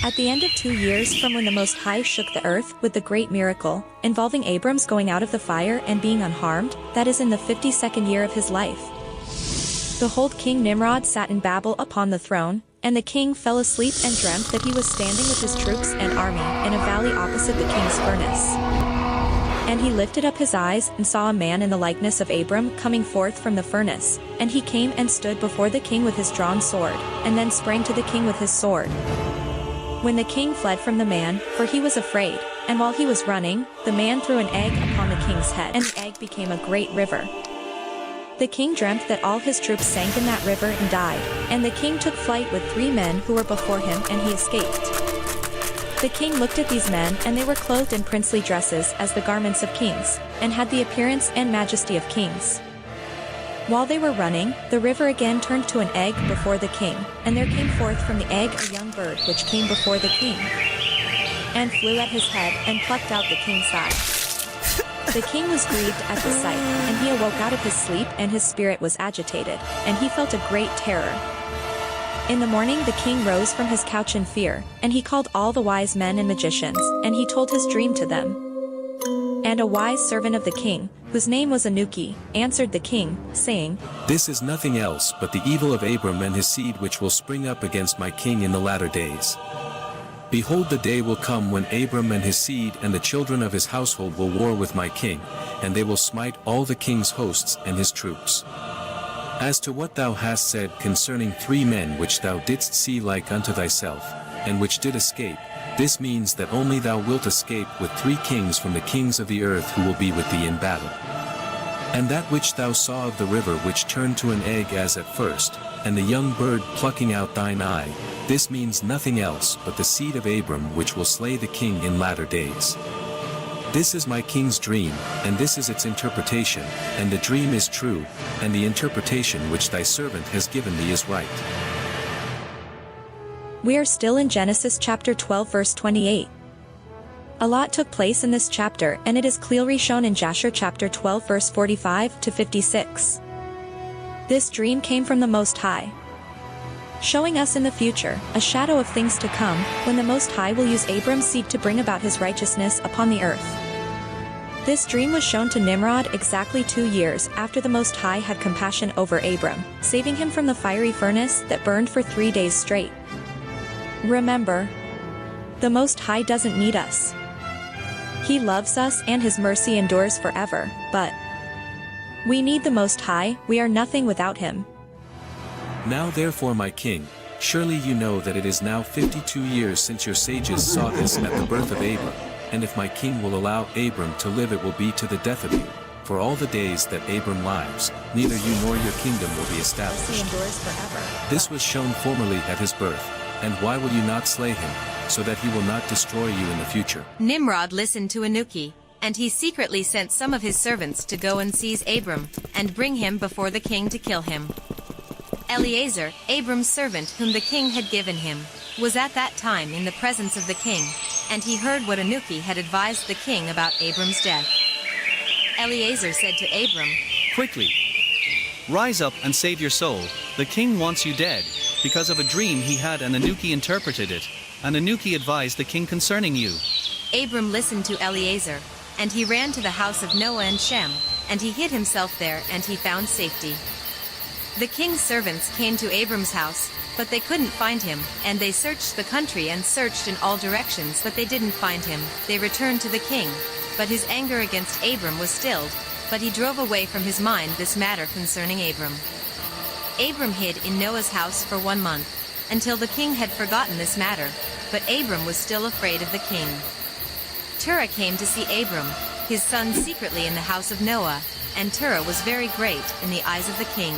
At the end of 2 years from when the Most High shook the earth with the great miracle, involving Abram's going out of the fire and being unharmed, that is in the 52nd year of his life. Behold, King Nimrod sat in Babel upon the throne, and the king fell asleep and dreamt that he was standing with his troops and army in a valley opposite the king's furnace. And he lifted up his eyes and saw a man in the likeness of Abram coming forth from the furnace, and he came and stood before the king with his drawn sword, and then sprang to the king with his sword. When the king fled from the man, for he was afraid, and while he was running, the man threw an egg upon the king's head, and the egg became a great river. The king dreamt that all his troops sank in that river and died, and the king took flight with 3 men who were before him, and he escaped. The king looked at these men, and they were clothed in princely dresses as the garments of kings, and had the appearance and majesty of kings. While they were running, the river again turned to an egg before the king, and there came forth from the egg a young bird which came before the king, and flew at his head and plucked out the king's eye. The king was grieved at the sight, and he awoke out of his sleep, and his spirit was agitated, and he felt a great terror. In the morning the king rose from his couch in fear, and he called all the wise men and magicians, and he told his dream to them. And a wise servant of the king, whose name was Anuki, answered the king, saying, This is nothing else but the evil of Abram and his seed which will spring up against my king in the latter days. Behold, the day will come when Abram and his seed and the children of his household will war with my king, and they will smite all the king's hosts and his troops. As to what thou hast said concerning 3 men which thou didst see like unto thyself, and which did escape, this means that only thou wilt escape with 3 kings from the kings of the earth who will be with thee in battle. And that which thou saw of the river which turned to an egg as at first, and the young bird plucking out thine eye, this means nothing else but the seed of Abram which will slay the king in latter days. This is my king's dream, and this is its interpretation, and the dream is true, and the interpretation which thy servant has given thee is right. We are still in Genesis chapter 12 verse 28. A lot took place in this chapter, and it is clearly shown in Jasher chapter 12 verse 45 to 56. This dream came from the Most High, showing us in the future a shadow of things to come, when the Most High will use Abram's seed to bring about his righteousness upon the earth. This dream was shown to Nimrod exactly 2 years after the Most High had compassion over Abram, saving him from the fiery furnace that burned for 3 days straight. Remember, the Most High doesn't need us. He loves us and his mercy endures forever, but we need the Most High. We are nothing without him. Now therefore, my king, surely you know that it is now 52 years since your sages saw this at the birth of Abram, and if my king will allow Abram to live, it will be to the death of you. For all the days that Abram lives, neither you nor your kingdom will be established. He endures forever. This was shown formerly at his birth, and why will you not slay him, so that he will not destroy you in the future? Nimrod listened to Anuki, and he secretly sent some of his servants to go and seize Abram, and bring him before the king to kill him. Eliezer, Abram's servant whom the king had given him, was at that time in the presence of the king, and he heard what Anuki had advised the king about Abram's death. Eliezer said to Abram, Quickly, rise up and save your soul, the king wants you dead, because of a dream he had and Anuki interpreted it, and Anuki advised the king concerning you. Abram listened to Eliezer, and he ran to the house of Noah and Shem, and he hid himself there, and he found safety. The king's servants came to Abram's house, but they couldn't find him, and they searched the country and searched in all directions, but they didn't find him. They returned to the king, but his anger against Abram was stilled, but he drove away from his mind this matter concerning Abram. Abram hid in Noah's house for 1 month, until the king had forgotten this matter, but Abram was still afraid of the king. Terah came to see Abram, his son, secretly in the house of Noah, and Terah was very great in the eyes of the king.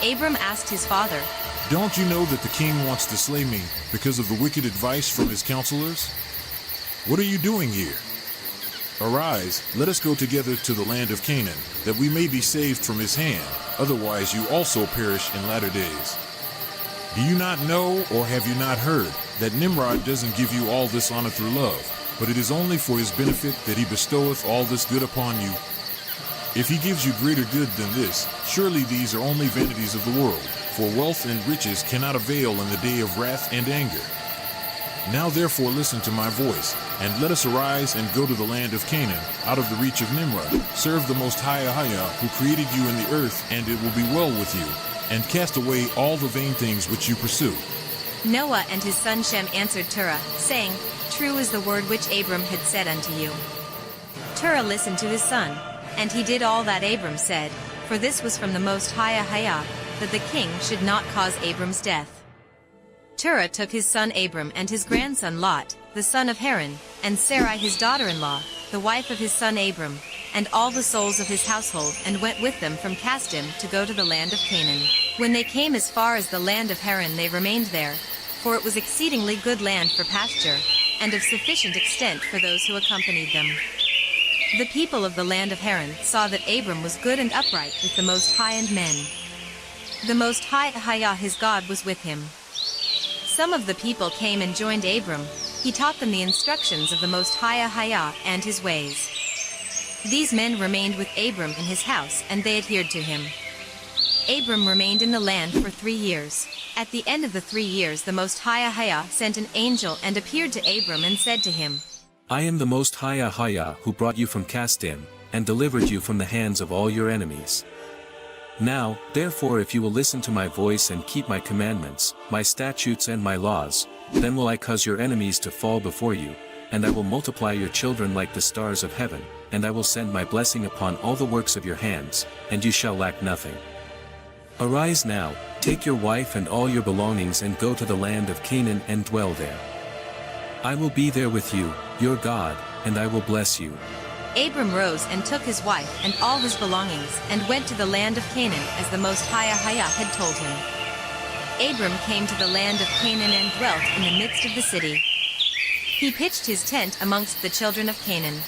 Abram asked his father, Don't you know that the king wants to slay me because of the wicked advice from his counselors? What are you doing here? Arise, let us go together to the land of Canaan, that we may be saved from his hand, otherwise you also perish in latter days. Do you not know, or have you not heard, that Nimrod doesn't give you all this honor through love, but it is only for his benefit that he bestoweth all this good upon you? If he gives you greater good than this, surely these are only vanities of the world, for wealth and riches cannot avail in the day of wrath and anger. Now therefore listen to my voice, and let us arise and go to the land of Canaan, out of the reach of Nimrod. Serve the Most High Ahayah, who created you in the earth, and it will be well with you. And cast away all the vain things which you pursue. Noah and his son Shem answered Terah, saying, True is the word which Abram had said unto you. Terah listened to his son, and he did all that Abram said, for this was from the Most High Ahayah, that the king should not cause Abram's death. Terah took his son Abram and his grandson Lot, the son of Haran, and Sarai his daughter-in-law, the wife of his son Abram, and all the souls of his household, and went with them from Casdim to go to the land of Canaan. When they came as far as the land of Haran, they remained there, for it was exceedingly good land for pasture, and of sufficient extent for those who accompanied them. The people of the land of Haran saw that Abram was good and upright with the Most High and men. The Most High Ahayah his God was with him. Some of the people came and joined Abram. He taught them the instructions of the Most High Ahayah and his ways. These men remained with Abram in his house, and they adhered to him. Abram remained in the land for 3 years. At the end of the 3 years, the Most High Ahayah sent an angel and appeared to Abram and said to him, I am the Most High Ahayah who brought you from Casdim, and delivered you from the hands of all your enemies. Now, therefore, if you will listen to my voice and keep my commandments, my statutes and my laws, then will I cause your enemies to fall before you, and I will multiply your children like the stars of heaven, and I will send my blessing upon all the works of your hands, and you shall lack nothing. Arise now, take your wife and all your belongings and go to the land of Canaan and dwell there. I will be there with you, your God, and I will bless you. Abram rose and took his wife and all his belongings, and went to the land of Canaan as the Most High Ahayah had told him. Abram came to the land of Canaan and dwelt in the midst of the city. He pitched his tent amongst the children of Canaan.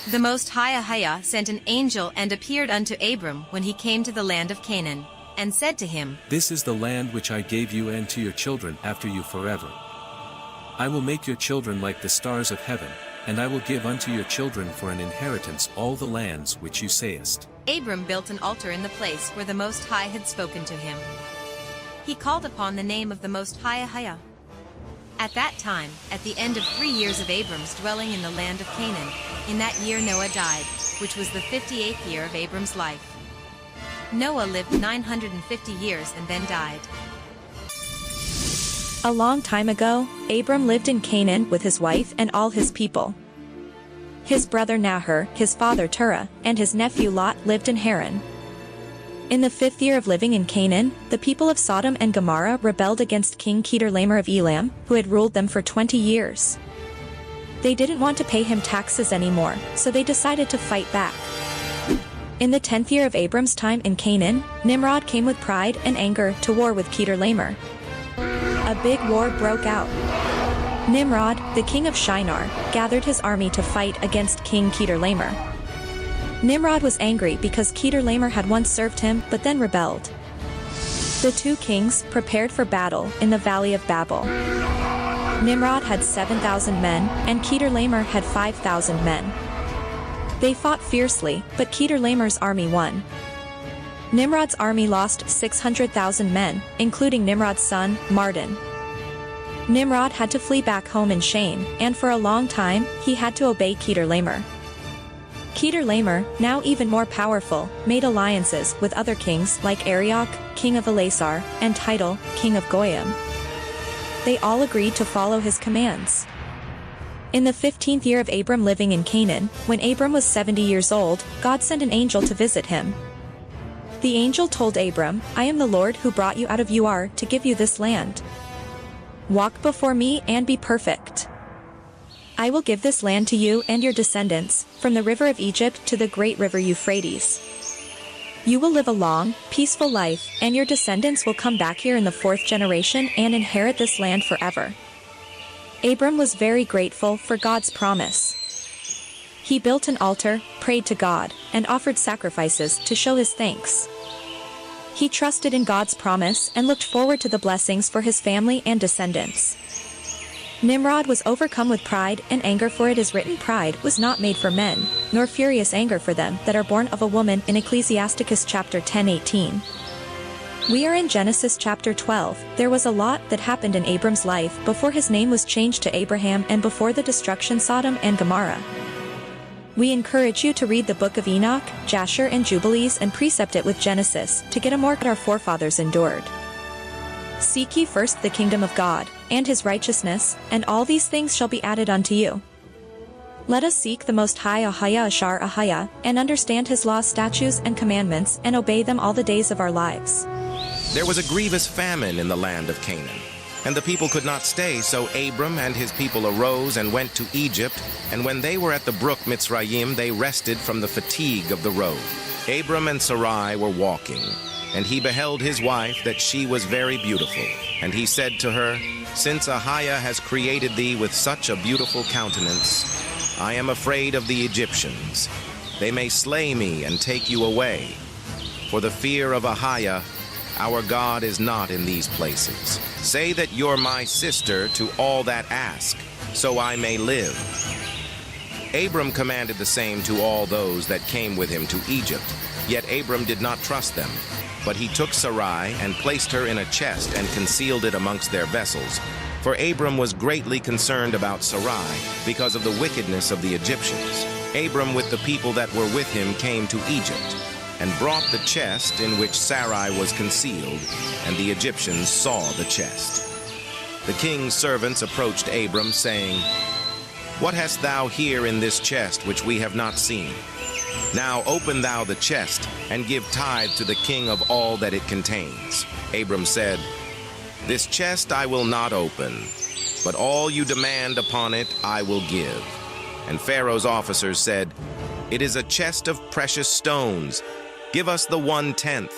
The Most High Ahayah sent an angel and appeared unto Abram when he came to the land of Canaan, and said to him, This is the land which I gave you and to your children after you forever. I will make your children like the stars of heaven, and I will give unto your children for an inheritance all the lands which you sayest. Abram built an altar in the place where the Most High had spoken to him. He called upon the name of the Most High Ahayah. At that time, at the end of 3 years of Abram's dwelling in the land of Canaan, in that year Noah died, which was the 58th year of Abram's life. Noah lived 950 years and then died. A long time ago, Abram lived in Canaan with his wife and all his people. His brother Nahor, his father Terah, and his nephew Lot lived in Haran. In the 5th year of living in Canaan, the people of Sodom and Gomorrah rebelled against King Kedorlaomer of Elam, who had ruled them for 20 years. They didn't want to pay him taxes anymore, so they decided to fight back. In the 10th year of Abram's time in Canaan, Nimrod came with pride and anger to war with Kedorlaomer. A big war broke out. Nimrod, the king of Shinar, gathered his army to fight against King Kedorlaomer. Nimrod was angry because Kedorlaomer had once served him but then rebelled. The two kings prepared for battle in the valley of Babel. Nimrod had 7,000 men, and Kedorlaomer had 5,000 men. They fought fiercely, but Kedorlaomer's army won. Nimrod's army lost 600,000 men, including Nimrod's son, Mardon. Nimrod had to flee back home in shame, and for a long time, he had to obey Kedorlaomer. Kedorlaomer, now even more powerful, made alliances with other kings like Arioch, king of Elasar, and Tidal, king of Goyim. They all agreed to follow his commands. In the 15th year of Abram living in Canaan, when Abram was 70 years old, God sent an angel to visit him. The angel told Abram, I am the Lord who brought you out of Ur to give you this land. Walk before me and be perfect. I will give this land to you and your descendants, from the river of Egypt to the great river Euphrates. You will live a long, peaceful life, and your descendants will come back here in the 4th generation and inherit this land forever. Abram was very grateful for God's promise. He built an altar, prayed to God, and offered sacrifices to show his thanks. He trusted in God's promise and looked forward to the blessings for his family and descendants. Nimrod was overcome with pride and anger, for it is written, pride was not made for men, nor furious anger for them that are born of a woman, in Ecclesiasticus chapter 10:18. We are in Genesis chapter 12. There was a lot that happened in Abram's life before his name was changed to Abraham and before the destruction Sodom and Gomorrah. We encourage you to read the book of Enoch, Jasher and Jubilees and precept it with Genesis to get a more our forefathers endured. Seek ye first the kingdom of God, and his righteousness, and all these things shall be added unto you. Let us seek the Most High Ahayah Ashar Ahayah, and understand his laws, statutes, and commandments, and obey them all the days of our lives. There was a grievous famine in the land of Canaan, and the people could not stay, so Abram and his people arose and went to Egypt, and when they were at the brook Mitzrayim, they rested from the fatigue of the road. Abram and Sarai were walking, and he beheld his wife, that she was very beautiful. And he said to her, Since Ahayah has created thee with such a beautiful countenance, I am afraid of the Egyptians. They may slay me and take you away. For the fear of Ahayah, our God is not in these places. Say that you're my sister to all that ask, so I may live. Abram commanded the same to all those that came with him to Egypt. Yet Abram did not trust them. But he took Sarai and placed her in a chest and concealed it amongst their vessels. For Abram was greatly concerned about Sarai because of the wickedness of the Egyptians. Abram with the people that were with him came to Egypt and brought the chest in which Sarai was concealed, and the Egyptians saw the chest. The king's servants approached Abram, saying, What hast thou here in this chest which we have not seen? Now open thou the chest, and give tithe to the king of all that it contains. Abram said, This chest I will not open, but all you demand upon it I will give. And Pharaoh's officers said, It is a chest of precious stones. Give us the 1/10.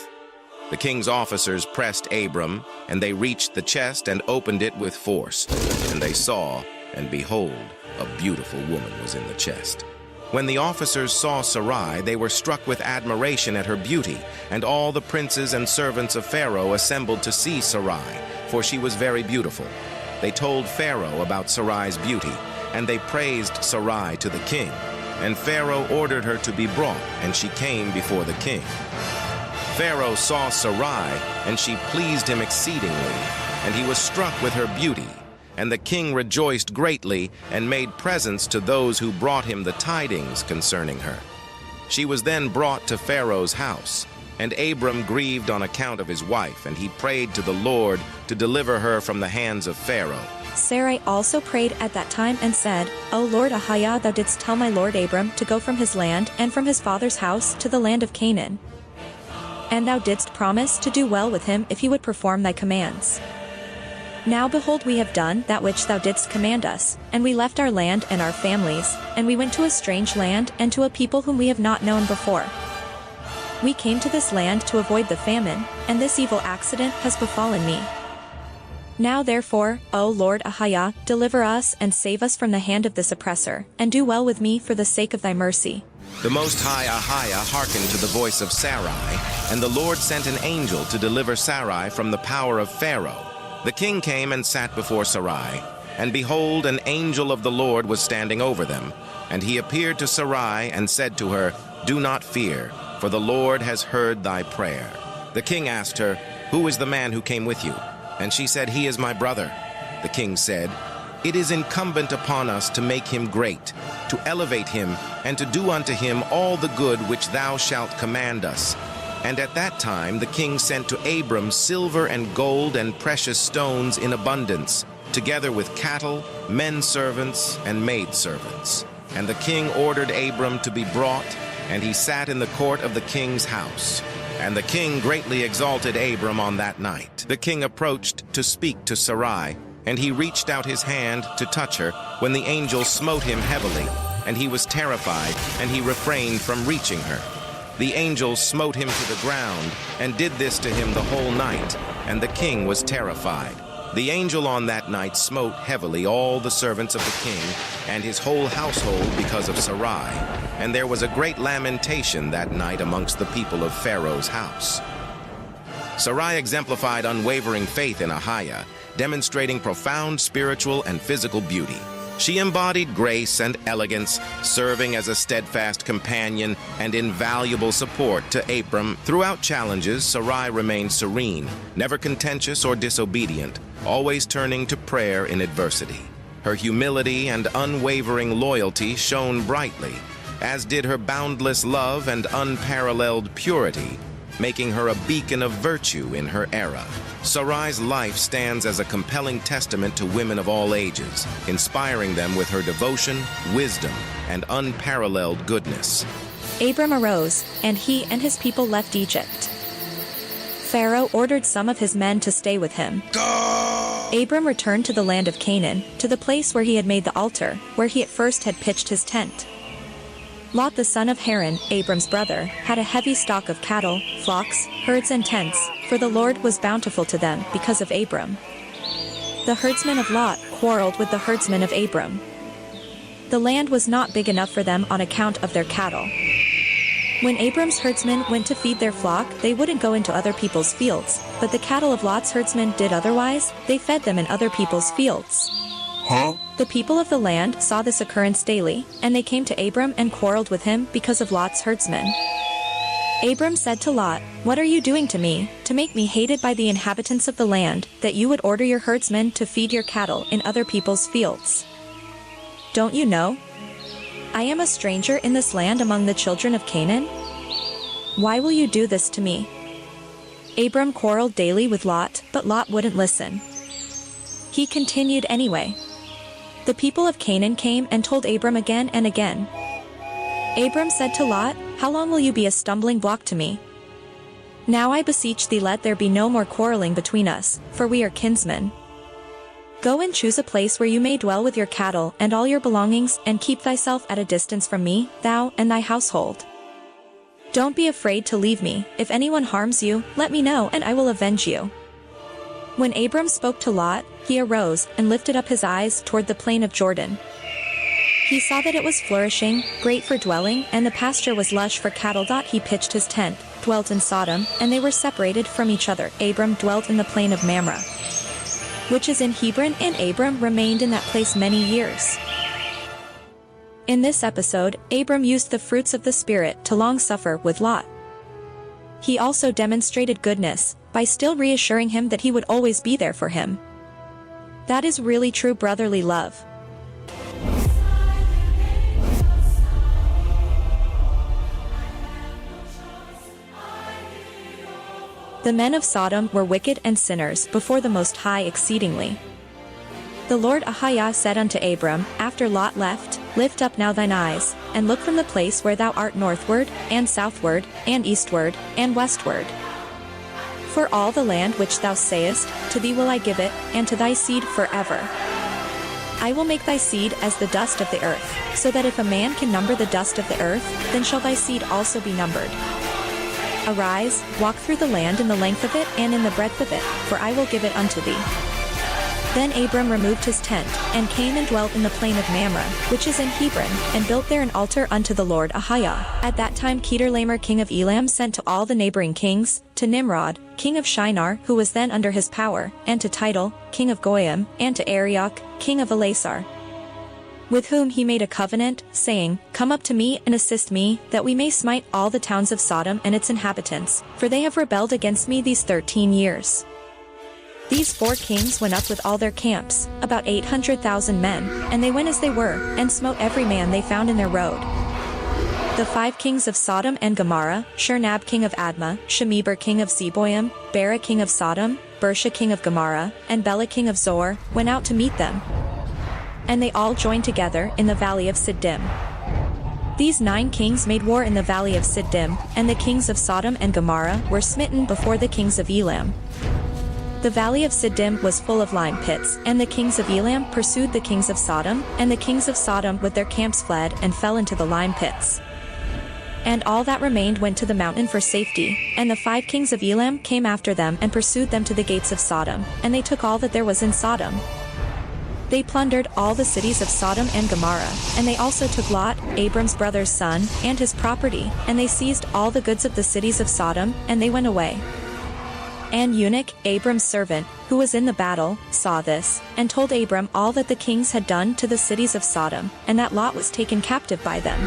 The king's officers pressed Abram, and they reached the chest and opened it with force. And they saw, and behold, a beautiful woman was in the chest. When the officers saw Sarai, they were struck with admiration at her beauty, and all the princes and servants of Pharaoh assembled to see Sarai, for she was very beautiful. They told Pharaoh about Sarai's beauty, and they praised Sarai to the king. And Pharaoh ordered her to be brought, and she came before the king. Pharaoh saw Sarai, and she pleased him exceedingly, and he was struck with her beauty. And the king rejoiced greatly, and made presents to those who brought him the tidings concerning her. She was then brought to Pharaoh's house, and Abram grieved on account of his wife, and he prayed to the Lord to deliver her from the hands of Pharaoh. Sarai also prayed at that time and said, O Lord Ahayah, thou didst tell my lord Abram to go from his land and from his father's house to the land of Canaan. And thou didst promise to do well with him if he would perform thy commands. Now behold, we have done that which thou didst command us, and we left our land and our families, and we went to a strange land and to a people whom we have not known before. We came to this land to avoid the famine, and this evil accident has befallen me. Now therefore, O Lord Ahayah, deliver us and save us from the hand of this oppressor, and do well with me for the sake of thy mercy. The Most High Ahayah hearkened to the voice of Sarai, and the Lord sent an angel to deliver Sarai from the power of Pharaoh. The king came and sat before Sarai, and behold, an angel of the Lord was standing over them. And he appeared to Sarai and said to her, Do not fear, for the Lord has heard thy prayer. The king asked her, Who is the man who came with you? And she said, He is my brother. The king said, It is incumbent upon us to make him great, to elevate him, and to do unto him all the good which thou shalt command us. And at that time the king sent to Abram silver and gold and precious stones in abundance, together with cattle, men servants, and maid servants. And the king ordered Abram to be brought, and he sat in the court of the king's house. And the king greatly exalted Abram on that night. The king approached to speak to Sarai, and he reached out his hand to touch her, when the angel smote him heavily, and he was terrified, and he refrained from reaching her. The angel smote him to the ground, and did this to him the whole night, and the king was terrified. The angel on that night smote heavily all the servants of the king, and his whole household because of Sarai. And there was a great lamentation that night amongst the people of Pharaoh's house. Sarai exemplified unwavering faith in Ahayah, demonstrating profound spiritual and physical beauty. She embodied grace and elegance, serving as a steadfast companion and invaluable support to Abram. Throughout challenges, Sarai remained serene, never contentious or disobedient, always turning to prayer in adversity. Her humility and unwavering loyalty shone brightly, as did her boundless love and unparalleled purity, making her a beacon of virtue in her era. Sarai's life stands as a compelling testament to women of all ages, inspiring them with her devotion, wisdom, and unparalleled goodness. Abram arose, and he and his people left Egypt. Pharaoh ordered some of his men to stay with him. Abram returned to the land of Canaan, to the place where he had made the altar, where he at first had pitched his tent. Lot the son of Haran, Abram's brother, had a heavy stock of cattle, flocks, herds and tents, for the Lord was bountiful to them because of Abram. The herdsmen of Lot quarreled with the herdsmen of Abram. The land was not big enough for them on account of their cattle. When Abram's herdsmen went to feed their flock, they wouldn't go into other people's fields, but the cattle of Lot's herdsmen did otherwise. They fed them in other people's fields. The people of the land saw this occurrence daily, and they came to Abram and quarreled with him because of Lot's herdsmen. Abram said to Lot, "What are you doing to me, to make me hated by the inhabitants of the land, that you would order your herdsmen to feed your cattle in other people's fields? Don't you know? I am a stranger in this land among the children of Canaan. Why will you do this to me?" Abram quarreled daily with Lot, but Lot wouldn't listen. He continued anyway. The people of Canaan came and told Abram again and again. Abram said to Lot, "How long will you be a stumbling block to me? Now I beseech thee, let there be no more quarreling between us, for we are kinsmen. Go and choose a place where you may dwell with your cattle and all your belongings, and keep thyself at a distance from me, thou and thy household. Don't be afraid to leave me. If anyone harms you, let me know, and I will avenge you." When Abram spoke to Lot, he arose and lifted up his eyes toward the plain of Jordan. He saw that it was flourishing, great for dwelling, and the pasture was lush for cattle. He pitched his tent, dwelt in Sodom, and they were separated from each other. Abram dwelt in the plain of Mamre, which is in Hebron, and Abram remained in that place many years. In this episode, Abram used the fruits of the Spirit to long suffer with Lot. He also demonstrated goodness, by still reassuring him that he would always be there for him. That is really true brotherly love. The men of Sodom were wicked and sinners before the Most High exceedingly. The Lord Ahayah said unto Abram, after Lot left, "Lift up now thine eyes, and look from the place where thou art northward, and southward, and eastward, and westward. For all the land which thou sayest, to thee will I give it, and to thy seed forever. I will make thy seed as the dust of the earth, so that if a man can number the dust of the earth, then shall thy seed also be numbered. Arise, walk through the land in the length of it and in the breadth of it, for I will give it unto thee." Then Abram removed his tent, and came and dwelt in the plain of Mamre, which is in Hebron, and built there an altar unto the Lord Ahayah. At that time Kedorlaomer king of Elam sent to all the neighboring kings, to Nimrod, king of Shinar, who was then under his power, and to Tidal, king of Goyim, and to Arioch, king of Elasar, with whom he made a covenant, saying, "Come up to me and assist me, that we may smite all the towns of Sodom and its inhabitants, for they have rebelled against me these 13 years. These 4 kings went up with all their camps, about 800,000 men, and they went as they were, and smote every man they found in their road. The 5 kings of Sodom and Gomorrah, Shernab king of Admah, Shemeber king of Zeboim, Bera king of Sodom, Bersha king of Gomorrah, and Bela king of Zoar, went out to meet them. And they all joined together in the valley of Siddim. These 9 kings made war in the valley of Siddim, and the kings of Sodom and Gomorrah were smitten before the kings of Elam. The valley of Siddim was full of lime pits, and the kings of Elam pursued the kings of Sodom, and the kings of Sodom with their camps fled and fell into the lime pits. And all that remained went to the mountain for safety, and the 5 kings of Elam came after them and pursued them to the gates of Sodom, and they took all that there was in Sodom. They plundered all the cities of Sodom and Gomorrah, and they also took Lot, Abram's brother's son, and his property, and they seized all the goods of the cities of Sodom, and they went away. And Eunuch, Abram's servant, who was in the battle, saw this, and told Abram all that the kings had done to the cities of Sodom, and that Lot was taken captive by them.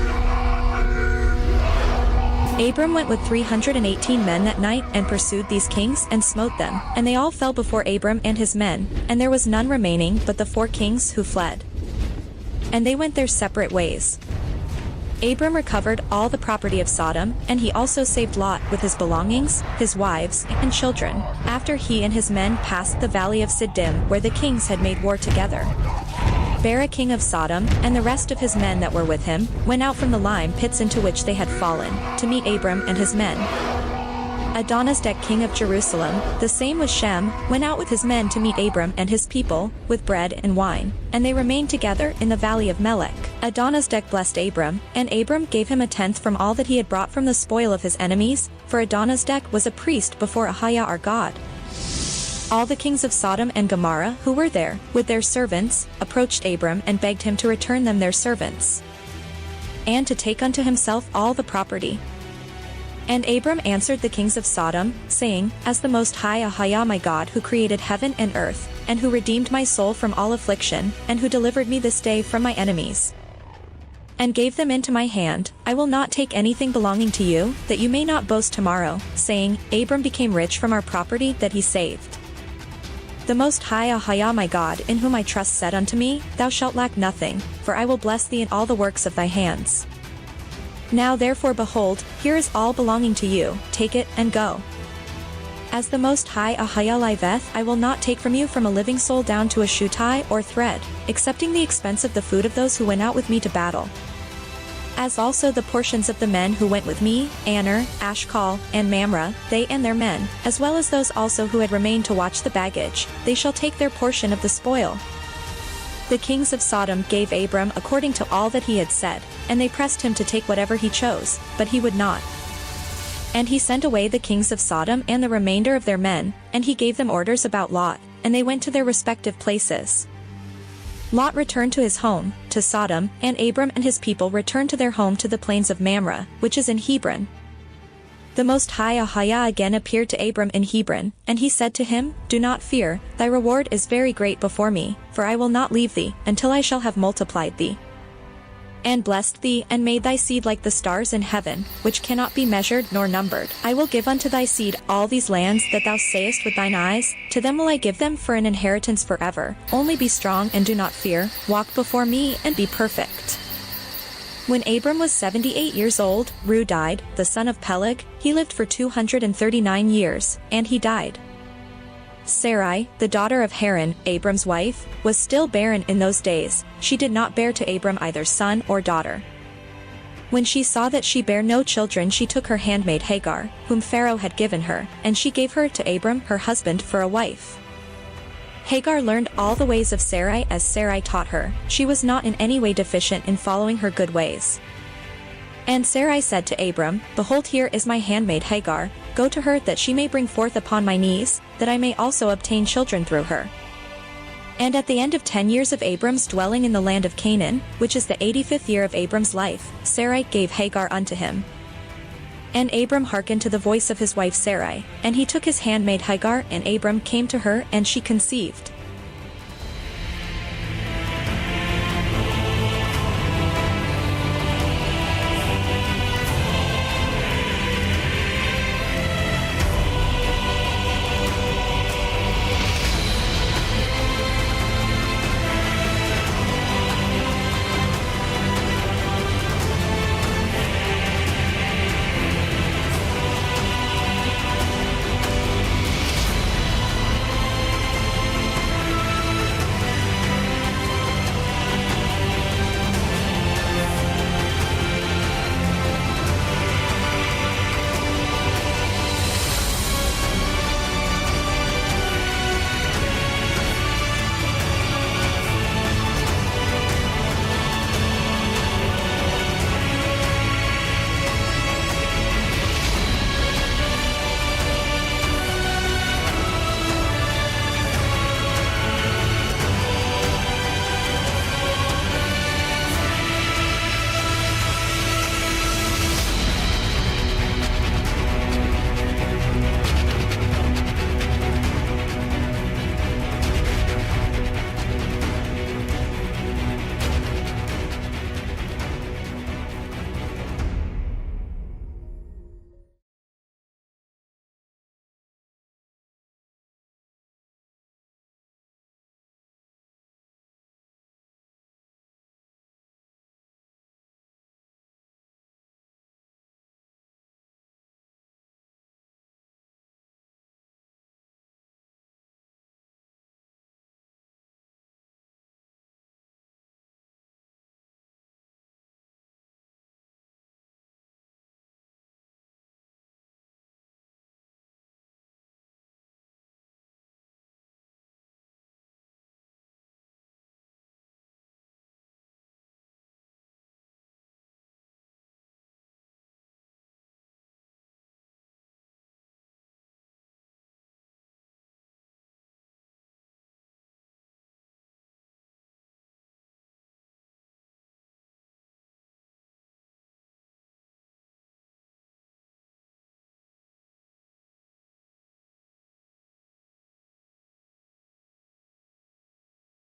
Abram went with 318 men that night and pursued these kings and smote them, and they all fell before Abram and his men, and there was none remaining but the 4 kings who fled. And they went their separate ways. Abram recovered all the property of Sodom, and he also saved Lot with his belongings, his wives, and children, after he and his men passed the valley of Siddim where the kings had made war together. Bera king of Sodom, and the rest of his men that were with him, went out from the lime pits into which they had fallen, to meet Abram and his men. Adonizedek king of Jerusalem, the same with Shem, went out with his men to meet Abram and his people, with bread and wine, and they remained together in the valley of Melech. Adonizedek blessed Abram, and Abram gave him a tenth from all that he had brought from the spoil of his enemies, for Adonizedek was a priest before Ahayah our God. All the kings of Sodom and Gomorrah who were there, with their servants, approached Abram and begged him to return them their servants, and to take unto himself all the property. And Abram answered the kings of Sodom, saying, As the Most High Ahayah my God who created heaven and earth, and who redeemed my soul from all affliction, and who delivered me this day from my enemies, and gave them into my hand, I will not take anything belonging to you, that you may not boast tomorrow, saying, Abram became rich from our property that he saved. The Most High Ahayah my God in whom I trust said unto me, Thou shalt lack nothing, for I will bless thee in all the works of thy hands. Now therefore behold, here is all belonging to you, take it, and go. As the Most High Ahayah liveth, I will not take from you from a living soul down to a shoe tie or thread, excepting the expense of the food of those who went out with me to battle. As also the portions of the men who went with me, Aner, Ashcal, and Mamre, they and their men, as well as those also who had remained to watch the baggage, they shall take their portion of the spoil. The kings of Sodom gave Abram according to all that he had said, and they pressed him to take whatever he chose, but he would not. And he sent away the kings of Sodom and the remainder of their men, and he gave them orders about Lot, and they went to their respective places. Lot returned to his home, to Sodom, and Abram and his people returned to their home to the plains of Mamre, which is in Hebron. The Most High Ahayah again appeared to Abram in Hebron, and he said to him, Do not fear, thy reward is very great before me, for I will not leave thee, until I shall have multiplied thee, and blessed thee, and made thy seed like the stars in heaven, which cannot be measured nor numbered. I will give unto thy seed all these lands that thou sayest with thine eyes, to them will I give them for an inheritance forever. Only be strong and do not fear, walk before me and be perfect. When Abram was 78 years old, Ru died, the son of Peleg. He lived for 239 years, and he died. Sarai, the daughter of Haran, Abram's wife, was still barren in those days. She did not bear to Abram either son or daughter. When she saw that she bare no children, she took her handmaid Hagar, whom Pharaoh had given her, and she gave her to Abram her husband for a wife. Hagar learned all the ways of Sarai as Sarai taught her. She was not in any way deficient in following her good ways. And Sarai said to Abram, Behold, here is my handmaid Hagar, go to her that she may bring forth upon my knees, that I may also obtain children through her. And at the end of 10 years of Abram's dwelling in the land of Canaan, which is the 85th year of Abram's life, Sarai gave Hagar unto him. And Abram hearkened to the voice of his wife Sarai, and he took his handmaid Hagar, and Abram came to her, and she conceived.